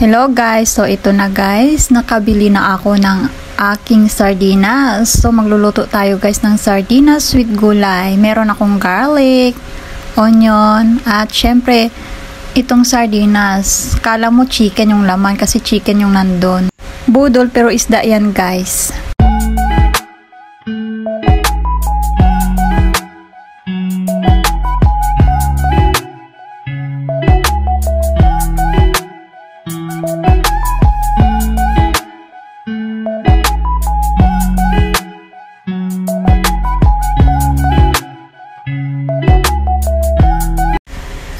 Hello guys, so ito na guys, nakabili na ako ng aking sardinas. So magluluto tayo guys ng sardinas with gulay. Meron akong garlic, onion, at syempre itong sardinas. Kala mo chicken yung laman kasi chicken yung nandun. Budol pero isda yan guys.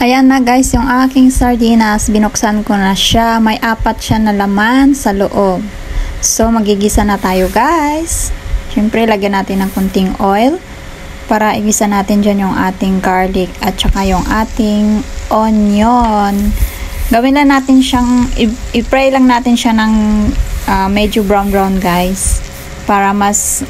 Ayan na guys, yung aking sardinas, binuksan ko na siya. May 4 siya na laman sa loob. So, magigisa na tayo guys. Siyempre, lagyan natin ng kunting oil para igisa natin dyan yung ating garlic at saka yung ating onion. Gawin lang natin siyang, i-fry lang natin siya ng medyo brown guys. Para mas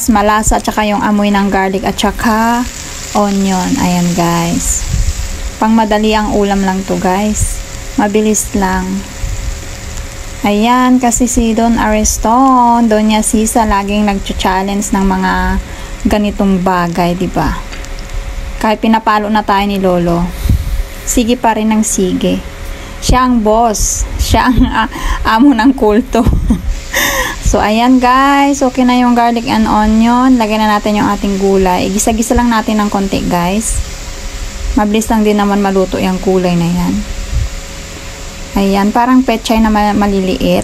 malasa at saka yung amoy ng garlic at saka onion. Ayan guys, pang madali ang ulam lang to guys, mabilis lang. Ayan, kasi si Don Ariston, Doña Sisa, laging nag-challenge ng mga ganitong bagay, diba? Kahit pinapalo na tayo ni Lolo, sige pa rin ng sige. Siya ang boss, siya ang amo ng kulto. So, ayan guys, okay na yung garlic and onion. Lagyan na natin yung ating gulay. Igisa-gisa lang natin ng konti guys. Mabilis lang din naman maluto yung gulay na yan. Ayan, parang pechay na maliliit.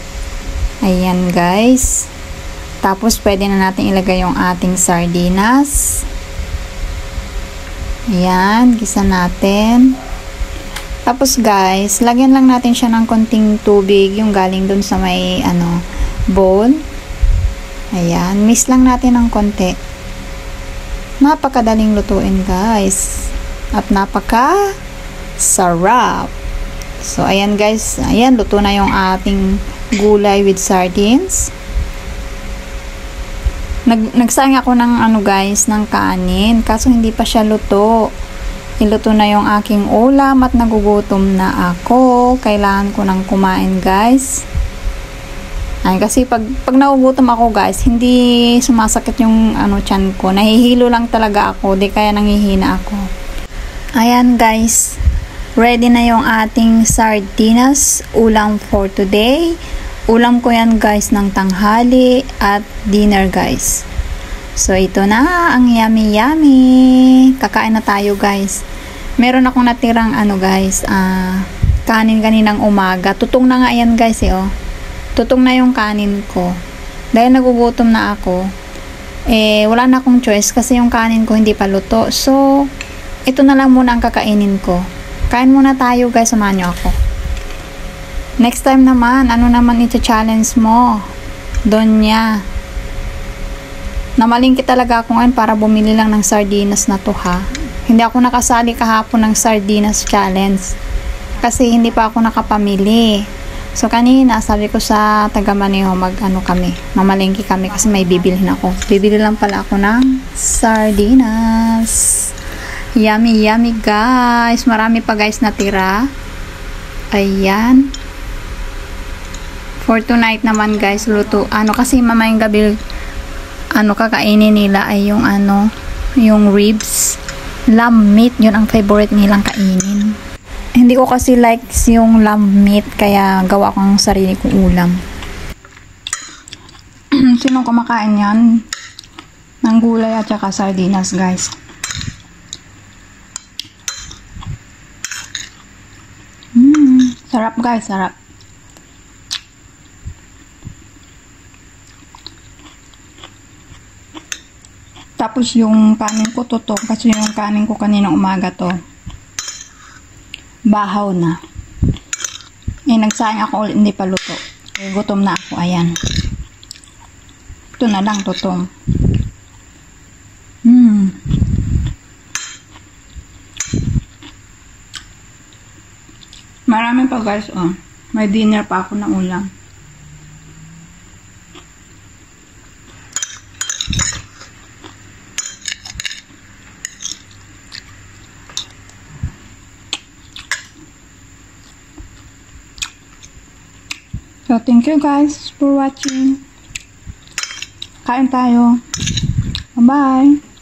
Ayan guys. Tapos, pwede na natin ilagay yung ating sardinas. Ayan, gisa natin. Tapos guys, lagyan lang natin siya ng konting tubig. Yung galing dun sa may bowl. Ayan, mix lang natin ng konti. Napakadaling lutuin guys. At napaka sarap. So, ayan guys. Ayan, luto na yung ating gulay with sardines. Nagsayang ako ng guys, ng kanin. Kaso hindi pa siya luto. Iluto na yung aking ulam at nagugutom na ako. Kailangan ko nang kumain guys. Ay, kasi pag nagugutom ako guys, hindi sumasakit yung tiyan ko. Nahihilo lang talaga ako, di kaya nanghihina ako. Ayan guys, ready na yung ating sardinas ulam for today. Ulam ko yan guys ng tanghali at dinner guys. So ito na ang yummy. Kakain na tayo guys. Meron akong natirang guys, kanin kaninang umaga. Tutong na nga yan guys oh. Tutong na yung kanin ko. Dahil nagugutom na ako, wala na akong choice kasi yung kanin ko hindi pa luto. So, ito na lang muna ang kakainin ko. Kain muna tayo guys, samahan nyo ako. Next time naman, ano naman ita-challenge mo? Donya. Namalingki talaga ako ngayon para bumili lang ng sardinas na to ha. Hindi ako nakasali kahapon ng sardinas challenge. Kasi hindi pa ako nakapamili. So, kanina, sabi ko sa taga-Maneho, kami, mamalengke kami kasi may bibilhin ako. Bibili lang pala ako ng sardinas. Yummy guys. Marami pa guys natira. Ayan. For tonight naman guys, luto. Kasi mamayang gabi, kakainin nila ay yung ribs. Lamb meat, yun ang favorite nilang kainin. Hindi ko kasi likes yung lamb meat, kaya gawa ko ang sarili kong ulam. Sinong kumakain yan? Ng gulay at saka sardinas, guys. Sarap, guys, sarap. Tapos yung kanin ko tutok, kasi yung kanin ko kaninang umaga to. Bahaw na. Nagsayang ako ulit, hindi pa luto. Gutom na ako, ayan. Ito na lang, tutong. Marami pa guys, oh. May dinner pa ako ng ulam. So, thank you guys for watching. Kain tayo. Bye-bye.